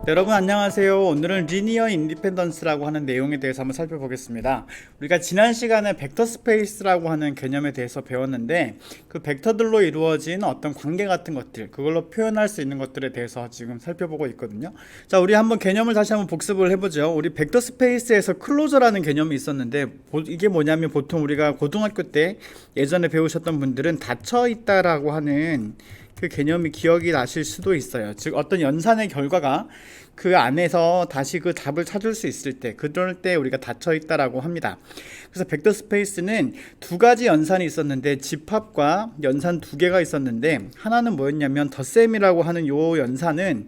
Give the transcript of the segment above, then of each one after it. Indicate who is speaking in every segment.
Speaker 1: 여러분 안녕하세요. 오늘은 리니어 인디펜던스라고 하는 내용에 대해서 한번 살펴보겠습니다. 우리가 지난 시간에 벡터 스페이스라고 하는 개념에 대해서 배웠는데 그 벡터들로 이루어진 어떤 관계 같은 것들, 그걸로 표현할 수 있는 것들에 대해서 지금 살펴보고 있거든요. 자, 우리 한번 개념을 다시 한번 복습을 해보죠. 우리 벡터 스페이스에서 클로저라는 개념이 있었는데 이게 뭐냐면 보통 우리가 고등학교 때 예전에 배우셨던 분들은 닫혀 있다라고 하는 그 개념이 기억이 나실 수도 있어요. 즉 어떤 연산의 결과가 그 안에서 다시 그 답을 찾을 수 있을 때, 그럴 때 우리가 닫혀 있다라고 합니다. 그래서 벡터 스페이스는 두 가지 연산이 있었는데, 집합과 연산 두 개가 있었는데, 하나는 뭐였냐면 덧셈이라고 하는 요 연산은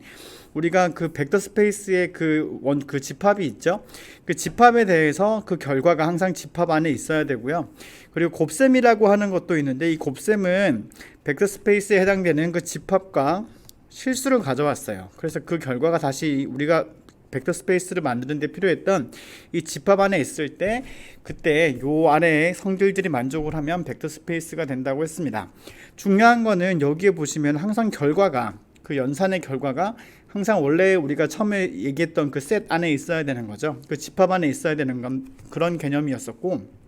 Speaker 1: 우리가 그 벡터 스페이스의 그 집합이 있죠. 그 집합에 대해서 그 결과가 항상 집합 안에 있어야 되고요. 그리고 곱셈이라고 하는 것도 있는데, 이 곱셈은 벡터 스페이스에 해당되는 그 집합과 실수를 가져왔어요. 그래서 그 결과가 다시 우리가 벡터 스페이스를 만드는 데 필요했던 이 집합 안에 있을 때, 그때 요 안에 성질들이 만족을 하면 벡터 스페이스가 된다고 했습니다. 중요한 거는 여기에 보시면 항상 결과가, 그 연산의 결과가 항상 원래 우리가 처음에 얘기했던 그 셋 안에 있어야 되는 거죠. 그 집합 안에 있어야 되는 건 그런 개념이었었고,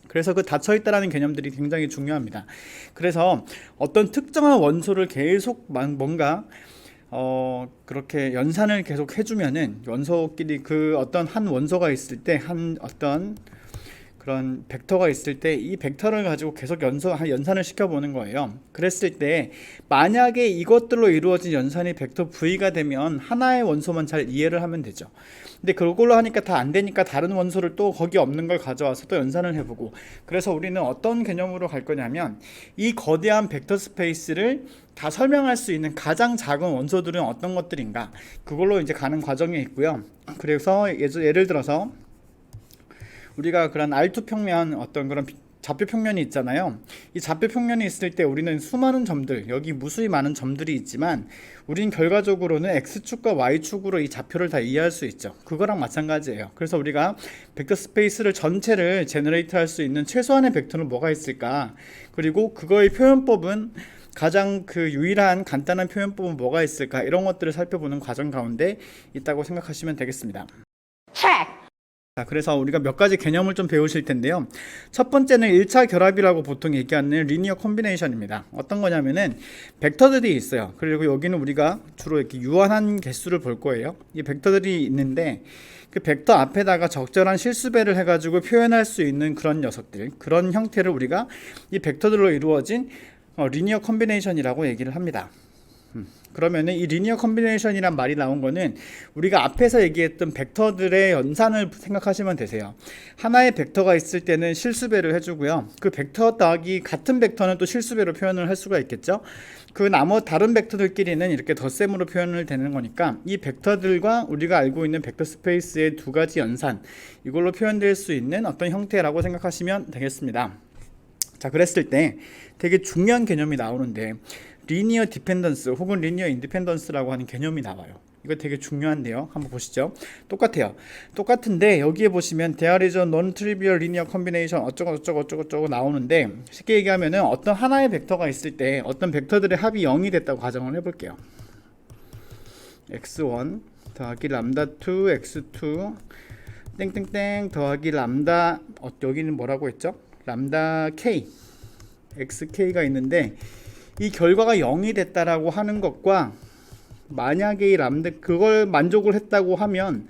Speaker 1: 그래서 그 닫혀있다라는 개념들이 굉장히 중요합니다. 그래서 어떤 특정한 원소를 계속 뭔가 그렇게 연산을 계속 해주면은 원소끼리 그 어떤 한 원소가 있을 때 한 어떤 그런 벡터가 있을 때 이 벡터를 가지고 계속 연산을 시켜보는 거예요. 그랬을 때 만약에 이것들로 이루어진 연산이 벡터 V가 되면 하나의 원소만 잘 이해를 하면 되죠. 근데 그걸로 하니까 다 안 되니까 다른 원소를 또 거기 없는 걸 가져와서 또 연산을 해보고, 그래서 우리는 어떤 개념으로 갈 거냐면 이 거대한 벡터 스페이스를 다 설명할 수 있는 가장 작은 원소들은 어떤 것들인가, 그걸로 이제 가는 과정이 있고요. 그래서 예를 들어서 우리가 그런 R2 평면, 어떤 그런 좌표 평면이 있잖아요. 이 좌표 평면이 있을 때 우리는 수많은 점들, 여기 무수히 많은 점들이 있지만 우리는 결과적으로는 X축과 Y축으로 이 좌표를 다 이해할 수 있죠. 그거랑 마찬가지예요. 그래서 우리가 벡터 스페이스를 전체를 제너레이트 할 수 있는 최소한의 벡터는 뭐가 있을까, 그리고 그거의 표현법은 가장 그 유일한 간단한 표현법은 뭐가 있을까, 이런 것들을 살펴보는 과정 가운데 있다고 생각하시면 되겠습니다. 자, 그래서 우리가 몇 가지 개념을 좀 배우실 텐데요. 첫 번째는 1차 결합이라고 보통 얘기하는 리니어 콤비네이션입니다. 어떤 거냐면은 벡터들이 있어요. 그리고 여기는 우리가 주로 이렇게 유한한 개수를 볼 거예요. 이 벡터들이 있는데 그 벡터 앞에다가 적절한 실수배를 해가지고 표현할 수 있는 그런 녀석들, 그런 형태를 우리가 이 벡터들로 이루어진 리니어 콤비네이션이라고 얘기를 합니다. 그러면은 이 리니어 콤비네이션이란 말이 나온 거는 우리가 앞에서 얘기했던 벡터들의 연산을 생각하시면 되세요. 하나의 벡터가 있을 때는 실수배를 해주고요. 그 벡터 더하기 같은 벡터는 또 실수배로 표현을 할 수가 있겠죠. 그 다른 벡터들끼리는 이렇게 덧셈으로 표현을 되는 거니까 이 벡터들과 우리가 알고 있는 벡터 스페이스의 두 가지 연산, 이걸로 표현될 수 있는 어떤 형태라고 생각하시면 되겠습니다. 자, 그랬을 때 되게 중요한 개념이 나오는데 리니어 디펜던스 혹은 리니어 인디펜던스라고 하는 개념이 나와요. 이거 되게 중요한데요. 한번 보시죠. 똑같아요. 똑같은데 여기에 보시면 there is a non-trivial linear combination 어쩌고 나오는데, 쉽게 얘기하면은 어떤 하나의 벡터가 있을 때 어떤 벡터들의 합이 0이 됐다고 가정을 해볼게요. x1 더하기 람다 2 x2 땡땡땡 더하기 람다 여기는 뭐라고 했죠? 람다 k xk가 있는데 이 결과가 0이 됐다라고 하는 것과, 만약에 이 람다 그걸 만족을 했다고 하면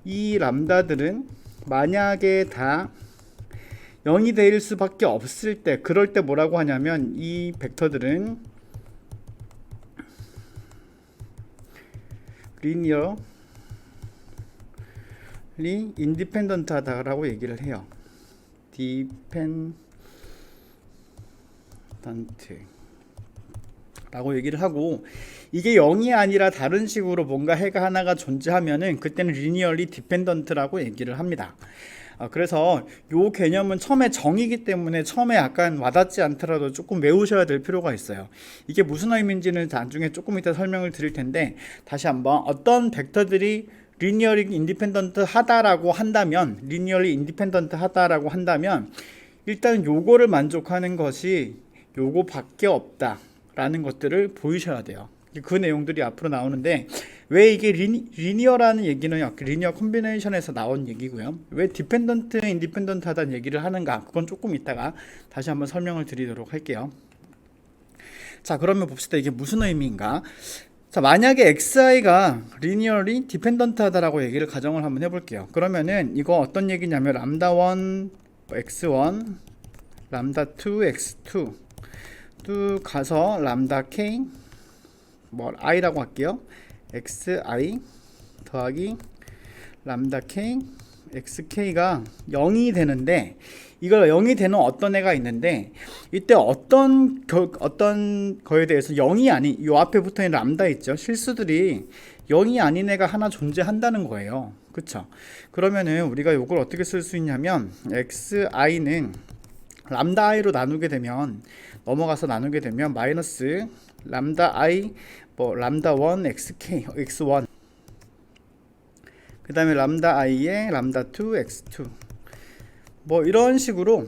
Speaker 1: 이 람다들은 만약에 다 0이 될 수밖에 없을 때, 그럴 때 뭐라고 하냐면 이 벡터들은 리니어리 인디펜던트 하다라고 얘기를 해요. 디펜던트 라고 얘기를 하고, 이게 0이 아니라 다른 식으로 뭔가 해가 하나가 존재하면은 그때는 리니어리 디펜던트라고 얘기를 합니다. 그래서 요 개념은 처음에 정이기 때문에 처음에 약간 와닿지 않더라도 조금 외우셔야 될 필요가 있어요. 이게 무슨 의미인지는 나중에 조금 이따 설명을 드릴 텐데, 다시 한번 어떤 벡터들이 리니어리 인디펜던트 하다라고 한다면, 일단 요거를 만족하는 것이 요거밖에 없다라는 것들을 보이셔야 돼요. 그 내용들이 앞으로 나오는데, 왜 이게 리니어라는 얘기는 리니어 콤비네이션에서 나온 얘기고요. 왜 디펜던트, 인디펜던트 하다는 얘기를 하는가, 그건 조금 이따가 다시 한번 설명을 드리도록 할게요. 자, 그러면 봅시다. 이게 무슨 의미인가? 자, 만약에 xi가 리니어리 디펜던트 하다라고 얘기를 가정을 한번 해볼게요. 그러면은 이거 어떤 얘기냐면 람다1 x1 람다2 x2 또 가서 람다 k 뭐 i라고 할게요. xi 더하기 람다 k xk가 0이 되는데, 이걸 0이 되는 어떤 애가 있는데, 이때 어떤 거에 대해서 0이 아닌, 이 앞에 붙어있는 람다 있죠, 실수들이 0이 아닌 애가 하나 존재한다는 거예요. 그쵸? 그러면은 우리가 이걸 어떻게 쓸 수 있냐면, xi는 람다 i로 나누게 되면, 넘어가서 나누게 되면 마이너스 람다 i 뭐 람다 1 xk x1 그 다음에 람다 i에 람다 2 x2 뭐 이런 식으로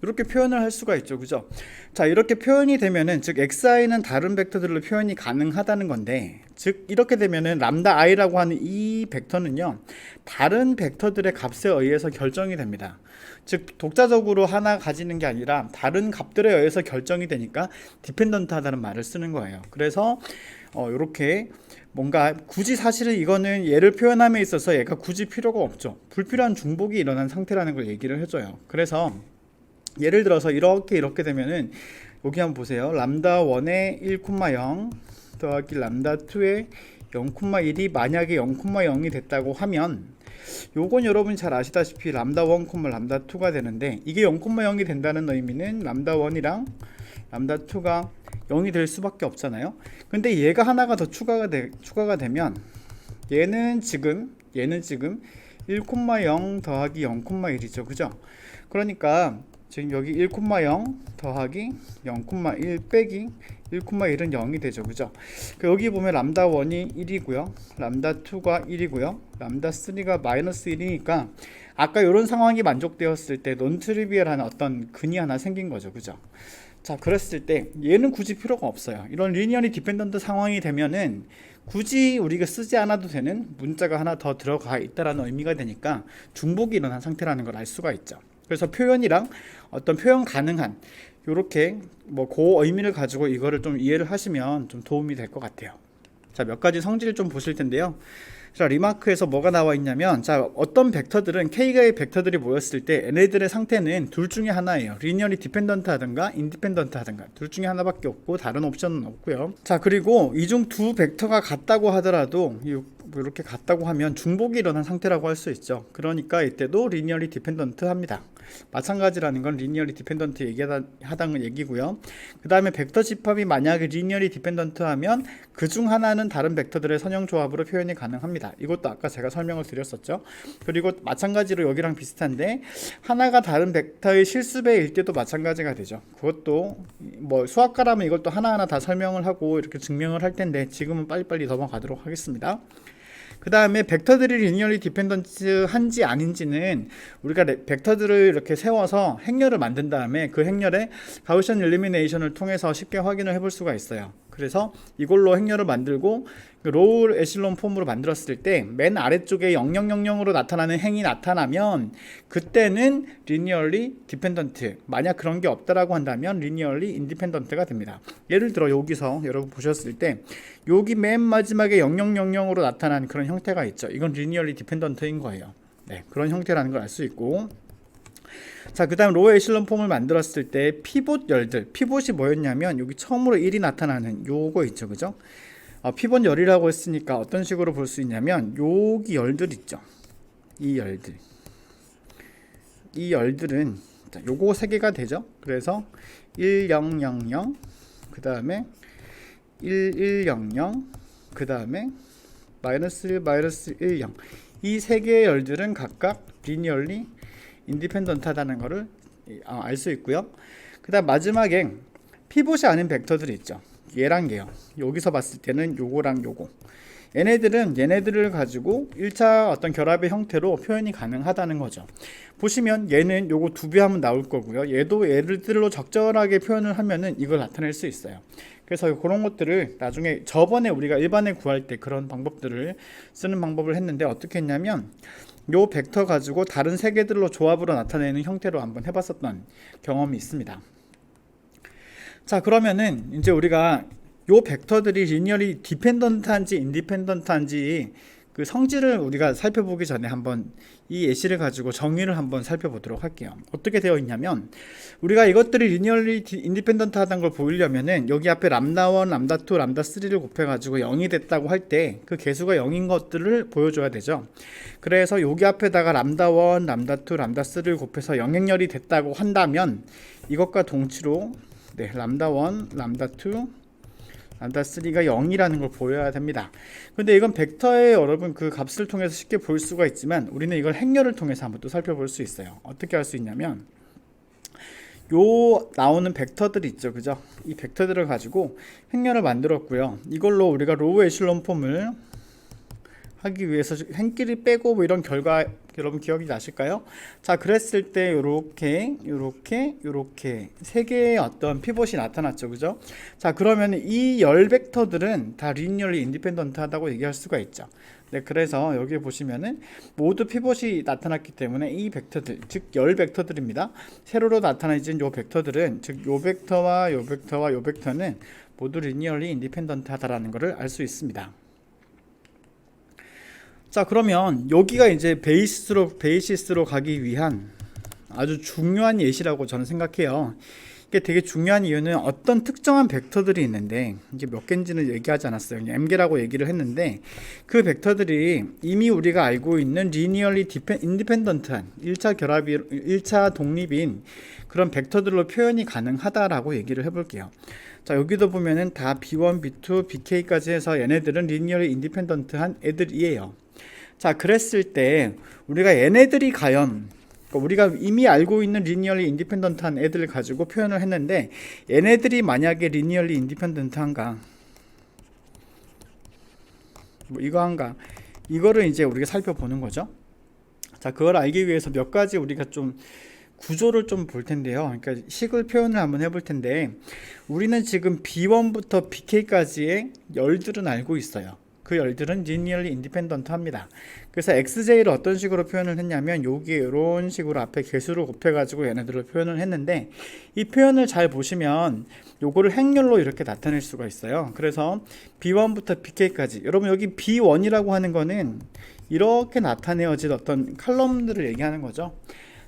Speaker 1: 이렇게 표현을 할 수가 있죠. 그죠? 자, 이렇게 표현이 되면은, 즉 xi는 다른 벡터들로 표현이 가능하다는 건데, 즉 이렇게 되면은 람다 i라고 하는 이 벡터는요, 다른 벡터들의 값에 의해서 결정이 됩니다. 즉 독자적으로 하나 가지는 게 아니라 다른 값들에 의해서 결정이 되니까 디펜던트 하다는 말을 쓰는 거예요. 그래서 이렇게 뭔가 굳이, 사실은 이거는 얘를 표현함에 있어서 얘가 굳이 필요가 없죠. 불필요한 중복이 일어난 상태라는 걸 얘기를 해줘요. 그래서 예를 들어서 이렇게 되면은, 여기 한번 보세요. 람다 1에 1,0 더하기 람다 2에 0,1이 만약에 0,0이 됐다고 하면, 요건 여러분이 잘 아시다시피 람다 1, 람다 2가 되는데, 이게 0,0이 된다는 의미는 람다 1이랑 람다 2가 0이 될 수밖에 없잖아요. 근데 얘가 하나가 더 추가가 되면, 얘는 지금 1,0 더하기 0,1이죠. 그죠? 그러니까 지금 여기 1,0 더하기 0,1 빼기 1,1은 0이 되죠. 그죠? 여기 보면 람다 1이 1이고요. 람다 2가 1이고요. 람다 3가 마이너스 1이니까 아까 이런 상황이 만족되었을 때 논트리비얼한 어떤 근이 하나 생긴 거죠. 그죠? 자, 그랬을 때 얘는 굳이 필요가 없어요. 이런 리니어리 디펜던트 상황이 되면은 굳이 우리가 쓰지 않아도 되는 문자가 하나 더 들어가 있다라는 의미가 되니까 중복이 일어난 상태라는 걸 알 수가 있죠. 그래서 표현이랑 어떤 표현 가능한 요렇게 뭐 그 의미를 가지고 이거를 좀 이해를 하시면 좀 도움이 될 것 같아요. 자, 몇 가지 성질을 좀 보실 텐데요. 자, 리마크에서 뭐가 나와 있냐면, 자, 어떤 벡터들은 K가의 벡터들이 모였을 때 얘네들의 상태는 둘 중에 하나예요. 리니어리 디펜던트 하든가 인디펜던트 하든가 둘 중에 하나밖에 없고 다른 옵션은 없고요. 자, 그리고 이 중 두 벡터가 같다고 하더라도 이렇게 같다고 하면 중복이 일어난 상태라고 할 수 있죠. 그러니까 이때도 리니어리 디펜던트 합니다. 마찬가지라는 건 리니어리 디펜던트 하다는 얘기고요. 그 다음에 벡터 집합이 만약에 리니어리 디펜던트 하면 그 중 하나는 다른 벡터들의 선형 조합으로 표현이 가능합니다. 이것도 아까 제가 설명을 드렸었죠. 그리고 마찬가지로 여기랑 비슷한데, 하나가 다른 벡터의 실수배일 때도 마찬가지가 되죠. 그것도 뭐 수학과라면 이걸 또 하나하나 다 설명을 하고 이렇게 증명을 할 텐데, 지금은 빨리빨리 넘어가도록 하겠습니다. 그 다음에 벡터들이 리니어리 디펜던트 한지 아닌지는 우리가 벡터들을 이렇게 세워서 행렬을 만든 다음에 그 행렬에 가우시안 일리미네이션을 통해서 쉽게 확인을 해볼 수가 있어요. 그래서 이걸로 행렬을 만들고 로우 에실론 폼으로 만들었을 때 맨 아래쪽에 0000으로 나타나는 행이 나타나면 그때는 리니어리 디펜던트, 만약 그런 게 없다라고 한다면 리니어리 인디펜던트가 됩니다. 예를 들어 여기서 여러분 보셨을 때 여기 맨 마지막에 0000으로 나타난 그런 형태가 있죠. 이건 리니어리 디펜던트인 거예요. 네, 그런 형태라는 걸 알 수 있고, 자, 그 다음 로우 에실론 폼을 만들었을 때 피봇 열들, 피봇이 뭐였냐면 여기 처음으로 1이 나타나는 요거 있죠. 그죠? 피봇 열이라고 했으니까 어떤 식으로 볼 수 있냐면 여기 열들 있죠. 이 열들은 요거 세 개가 되죠. 그래서 1000, 그 다음에 1100, 그 다음에 마이너스 10, 이 세 개의 열들은 각각 리니얼리 인디펜던트 하다는 것을 알 수 있고요. 그 다음 마지막에 피봇이 아닌 벡터들이 있죠. 얘랑 얘요. 여기서 봤을 때는 요거랑 요거, 얘네들은 얘네들을 가지고 1차 어떤 결합의 형태로 표현이 가능하다는 거죠. 보시면 얘는 요거 2배 하면 나올 거고요. 얘도 얘들로 적절하게 표현을 하면은 이걸 나타낼 수 있어요. 그래서 그런 것들을 나중에 저번에 우리가 일반에 구할 때 그런 방법들을 쓰는 방법을 했는데 어떻게 했냐면 요 벡터 가지고 다른 세 개들로 조합으로 나타내는 형태로 한번 해봤었던 경험이 있습니다. 자, 그러면은 이제 우리가 요 벡터들이 리니어리 디펜던트한지 인디펜던트한지 그 성질을 우리가 살펴보기 전에 한번 이 예시를 가지고 정의를 한번 살펴보도록 할게요. 어떻게 되어 있냐면 우리가 이것들이 리니어리 인디펜던트 하다는 걸 보이려면은 여기 앞에 람다1, 람다2, 람다3를 곱해 가지고 0이 됐다고 할 때 그 개수가 0인 것들을 보여줘야 되죠. 그래서 여기 앞에다가 람다1, 람다2, 람다3를 곱해서 영행렬이 됐다고 한다면 이것과 동치로 람다1, 람다2, 람다3가 0이라는 걸 보여야 됩니다. 근데 이건 벡터의 여러분 그 값을 통해서 쉽게 볼 수가 있지만 우리는 이걸 행렬을 통해서 한번 또 살펴볼 수 있어요. 어떻게 할 수 있냐면 요 나오는 벡터들 있죠, 그죠? 이 벡터들을 가지고 행렬을 만들었고요. 이걸로 우리가 로우 에슐론 폼을 하기 위해서 행끼리 빼고 뭐 이런 결과 여러분 기억이 나실까요? 자, 그랬을 때 요렇게 세 개의 어떤 피봇이 나타났죠, 그죠? 자, 그러면 이 열 벡터들은 다 리니어리 인디펜던트 하다고 얘기할 수가 있죠. 네, 그래서 여기 보시면은 모두 피봇이 나타났기 때문에 이 벡터들, 즉 열 벡터들입니다. 세로로 나타나진 요 벡터들은 즉 요 벡터와 요 벡터와 요 벡터는 모두 리니어리 인디펜던트 하다라는 것을 알 수 있습니다. 자, 그러면 여기가 이제 베이시스로 가기 위한 아주 중요한 예시라고 저는 생각해요. 이게 되게 중요한 이유는 어떤 특정한 벡터들이 있는데 이게 몇 개인지는 얘기하지 않았어요. 그냥 m개라고 얘기를 했는데 그 벡터들이 이미 우리가 알고 있는 리니어리 인디펜던트한 1차 결합이 1차 독립인 그런 벡터들로 표현이 가능하다라고 얘기를 해볼게요. 자, 여기도 보면은 다 B1, B2, BK까지 해서 얘네들은 리니어리 인디펜던트한 애들이에요. 자, 그랬을 때 우리가 얘네들이 과연 우리가 이미 알고 있는 리니어리 인디펜던트한 애들을 가지고 표현을 했는데 얘네들이 만약에 리니어리 인디펜던트한가 뭐 이거한가 이거를 이제 우리가 살펴보는 거죠. 자, 그걸 알기 위해서 몇 가지 우리가 좀 구조를 좀 볼 텐데요. 그러니까 식을 표현을 한번 해볼 텐데 우리는 지금 B1부터 BK까지의 열들은 알고 있어요. 그 열들은 리니어리 인디펜던트 합니다. 그래서 XJ를 어떤 식으로 표현을 했냐면 여기 이런 식으로 앞에 개수를 곱해 가지고 얘네들을 표현을 했는데 이 표현을 잘 보시면 요거를 행렬로 이렇게 나타낼 수가 있어요. 그래서 B1부터 BK까지 여러분 여기 B1이라고 하는 거는 이렇게 나타내어진 어떤 칼럼들을 얘기하는 거죠.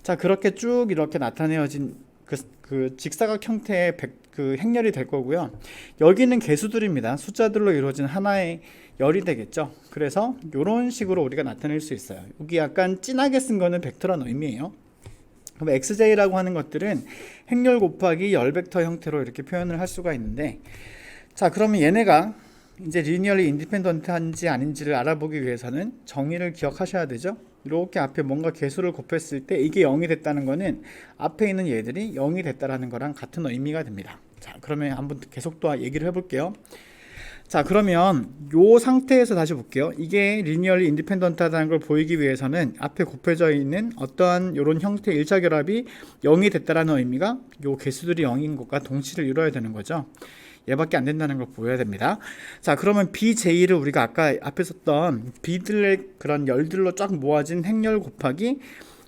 Speaker 1: 자, 그렇게 쭉 이렇게 나타내어진 그 직사각 형태의 그 행렬이 될 거고요. 여기는 개수들입니다. 숫자들로 이루어진 하나의 열이 되겠죠. 그래서 이런 식으로 우리가 나타낼 수 있어요. 여기 약간 진하게 쓴 거는 벡터라는 의미예요. 그럼 XJ라고 하는 것들은 행렬 곱하기 열 벡터 형태로 이렇게 표현을 할 수가 있는데 자, 그러면 얘네가 이제 리니어리 인디펜던트한지 아닌지를 알아보기 위해서는 정의를 기억하셔야 되죠. 이렇게 앞에 뭔가 개수를 곱했을 때 이게 0이 됐다는 거는 앞에 있는 얘들이 0이 됐다라는 거랑 같은 의미가 됩니다. 자, 그러면 한번 계속 또 얘기를 해볼게요. 자, 그러면 요 상태에서 다시 볼게요. 이게 리니어리 인디펜던트하다는 걸 보이기 위해서는 앞에 곱해져 있는 어떠한 이런 형태의 1차 결합이 0이 됐다라는 의미가 요 개수들이 0인 것과 동치를 이뤄야 되는 거죠. 얘밖에 안 된다는 걸 보여야 됩니다. 자, 그러면 BJ를 우리가 아까 앞에 썼던 B들의 그런 열들로 쫙 모아진 행렬 곱하기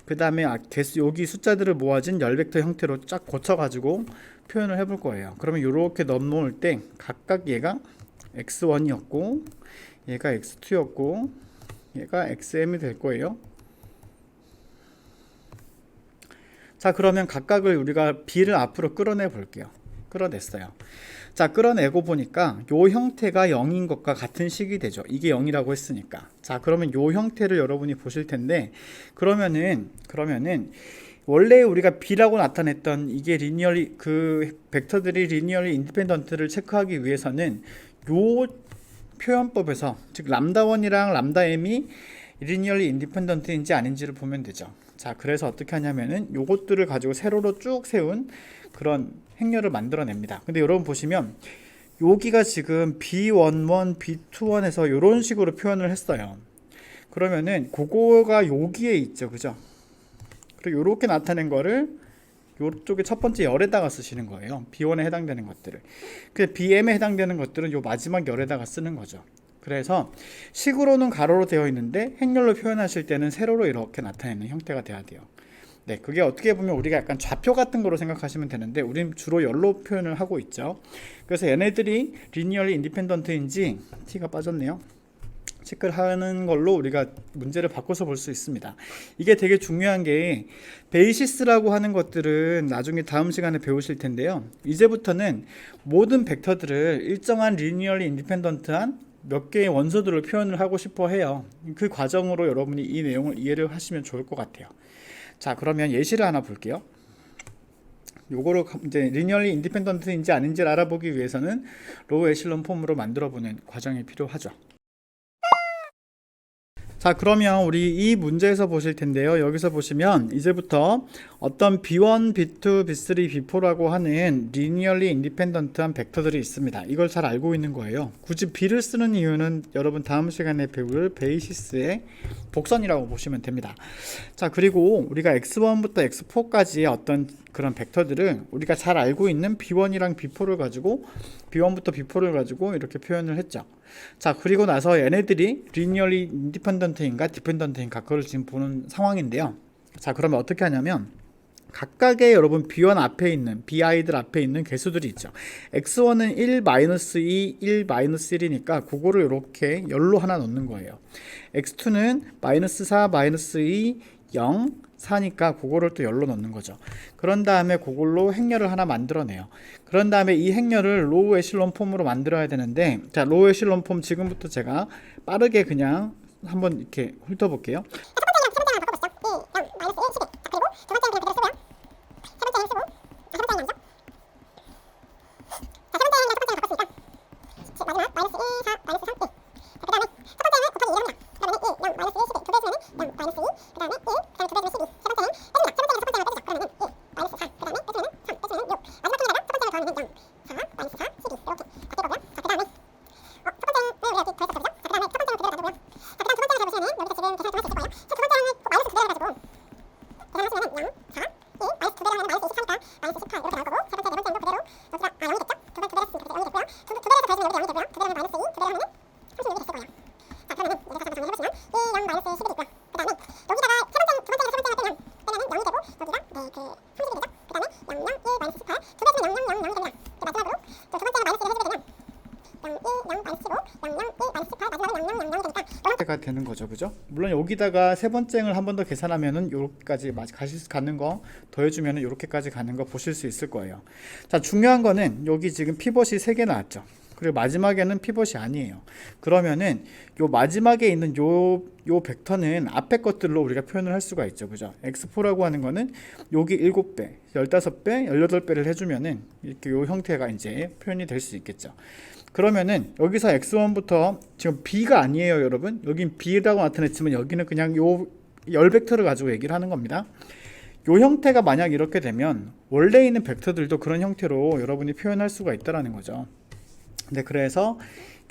Speaker 1: 그 다음에 개수 여기 숫자들을 모아진 열 벡터 형태로 쫙 고쳐가지고 표현을 해볼 거예요. 그러면 이렇게 넘어올 때 각각 얘가 X1이었고 얘가 X2였고 얘가 XM이 될 거예요. 자, 그러면 각각을 우리가 B를 앞으로 끌어내 볼게요. 끌어냈어요. 자, 끌어내고 보니까 요 형태가 0인 것과 같은 식이 되죠. 이게 0이라고 했으니까. 자, 그러면 요 형태를 여러분이 보실 텐데 그러면은 원래 우리가 B라고 나타냈던 이게 리니어리 그 벡터들이 리니어리 인디펜던트를 체크하기 위해서는 요 표현법에서 즉 람다1이랑 람다m이 리니어리 인디펜던트인지 아닌지를 보면 되죠. 자, 그래서 어떻게 하냐면은 요것들을 가지고 세로로 쭉 세운 그런 행렬을 만들어냅니다. 근데 여러분 보시면 여기가 지금 B11, B21에서 이런 식으로 표현을 했어요. 그러면은 그거가 여기에 있죠, 그죠? 그리고 이렇게 나타낸 거를 요쪽에 첫 번째 열에다가 쓰시는 거예요. B1에 해당되는 것들을. 그 BM에 해당되는 것들은 요 마지막 열에다가 쓰는 거죠. 그래서 식으로는 가로로 되어 있는데 행렬로 표현하실 때는 세로로 이렇게 나타내는 형태가 돼야 돼요. 네, 그게 어떻게 보면 우리가 약간 좌표 같은 거로 생각하시면 되는데 우린 주로 열로 표현을 하고 있죠. 그래서 얘네들이 리니얼리 인디펜던트인지 T가 빠졌네요. 체크를 하는 걸로 우리가 문제를 바꿔서 볼 수 있습니다. 이게 되게 중요한 게 베이시스라고 하는 것들은 나중에 다음 시간에 배우실 텐데요. 이제부터는 모든 벡터들을 일정한 리니얼리 인디펜던트한 몇 개의 원소들을 표현을 하고 싶어 해요. 그 과정으로 여러분이 이 내용을 이해를 하시면 좋을 것 같아요. 자, 그러면 예시를 하나 볼게요. 요거를 이제 리니얼리 인디펜던트인지 아닌지를 알아보기 위해서는 로우 에실론 폼으로 만들어 보는 과정이 필요하죠. 자, 그러면 우리 이 문제에서 보실 텐데요. 여기서 보시면 이제부터 어떤 B1, B2, B3, B4라고 하는 리니얼리 인디펜던트한 벡터들이 있습니다. 이걸 잘 알고 있는 거예요. 굳이 B를 쓰는 이유는 여러분 다음 시간에 배울 베이시스의 복선이라고 보시면 됩니다. 자, 그리고 우리가 X1부터 X4까지의 어떤 그런 벡터들을 우리가 잘 알고 있는 B1이랑 B4를 가지고 B1부터 B4를 가지고 이렇게 표현을 했죠. 자, 그리고 나서 얘네들이 리니얼리 인디펜던트인가 디펜던트인가 그걸 지금 보는 상황인데요. 자, 그러면 어떻게 하냐면 각각의 여러분 B1 앞에 있는 BI들 앞에 있는 개수들이 있죠. X1은 1, -2, 1, -1이니까 그거를 이렇게 열로 하나 넣는 거예요. X2는 -4, -2, 0, 4니까 그거를 또 열로 넣는 거죠. 그런 다음에 그걸로 행렬을 하나 만들어내요. 그런 다음에 이 행렬을 로우 에실론 폼으로 만들어야 되는데, 자, 로우 에실론 폼 지금부터 제가 빠르게 그냥 한번 이렇게 훑어볼게요. 가 되는 거죠, 그죠? 물론 여기다가 세 번째를 한 번 더 계산하면은 요렇게까지 가는 거 더해주면은 요렇게까지 가는 거 보실 수 있을 거예요. 자, 중요한 거는 여기 지금 피벗이 3개 나왔죠. 그리고 마지막에는 피벗이 아니에요. 그러면은 요 마지막에 있는 요 벡터는 앞에 것들로 우리가 표현을 할 수가 있죠, 그죠? X4라고 하는 거는 여기 7배, 15배, 18배를 해주면은 이렇게 요 형태가 이제 표현이 될 수 있겠죠. 그러면은 여기서 X1부터 지금 B가 아니에요, 여러분. 여긴 B라고 나타냈지만 여기는 그냥 요 열 벡터를 가지고 얘기를 하는 겁니다. 요 형태가 만약 이렇게 되면 원래 있는 벡터들도 그런 형태로 여러분이 표현할 수가 있다라는 거죠. 네, 그래서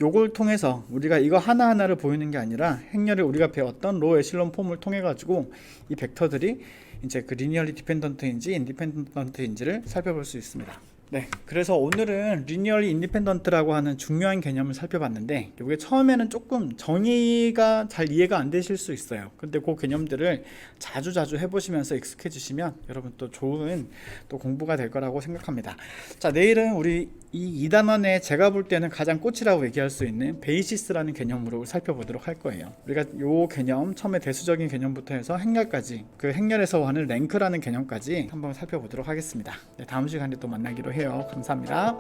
Speaker 1: 요걸 통해서 우리가 이거 하나하나를 보이는 게 아니라 행렬을 우리가 배웠던 로우 에실론 폼을 통해 가지고 이 벡터들이 이제 그 리니얼리 디펜던트인지 인디펜던트인지를 살펴볼 수 있습니다. 네, 그래서 오늘은 리니얼리 인디펜던트라고 하는 중요한 개념을 살펴봤는데 이게 처음에는 조금 정의가 잘 이해가 안 되실 수 있어요. 근데 그 개념들을 자주 해보시면서 익숙해지시면 여러분 또 좋은 또 공부가 될 거라고 생각합니다. 자, 내일은 우리 이 2단원에 제가 볼 때는 가장 꽃이라고 얘기할 수 있는 베이시스라는 개념으로 살펴보도록 할 거예요. 우리가 요 개념 처음에 대수적인 개념부터 해서 행렬까지, 그 행렬에서 하는 랭크라는 개념까지 한번 살펴보도록 하겠습니다. 네, 다음 시간에 또 만나기로 해요. 감사합니다.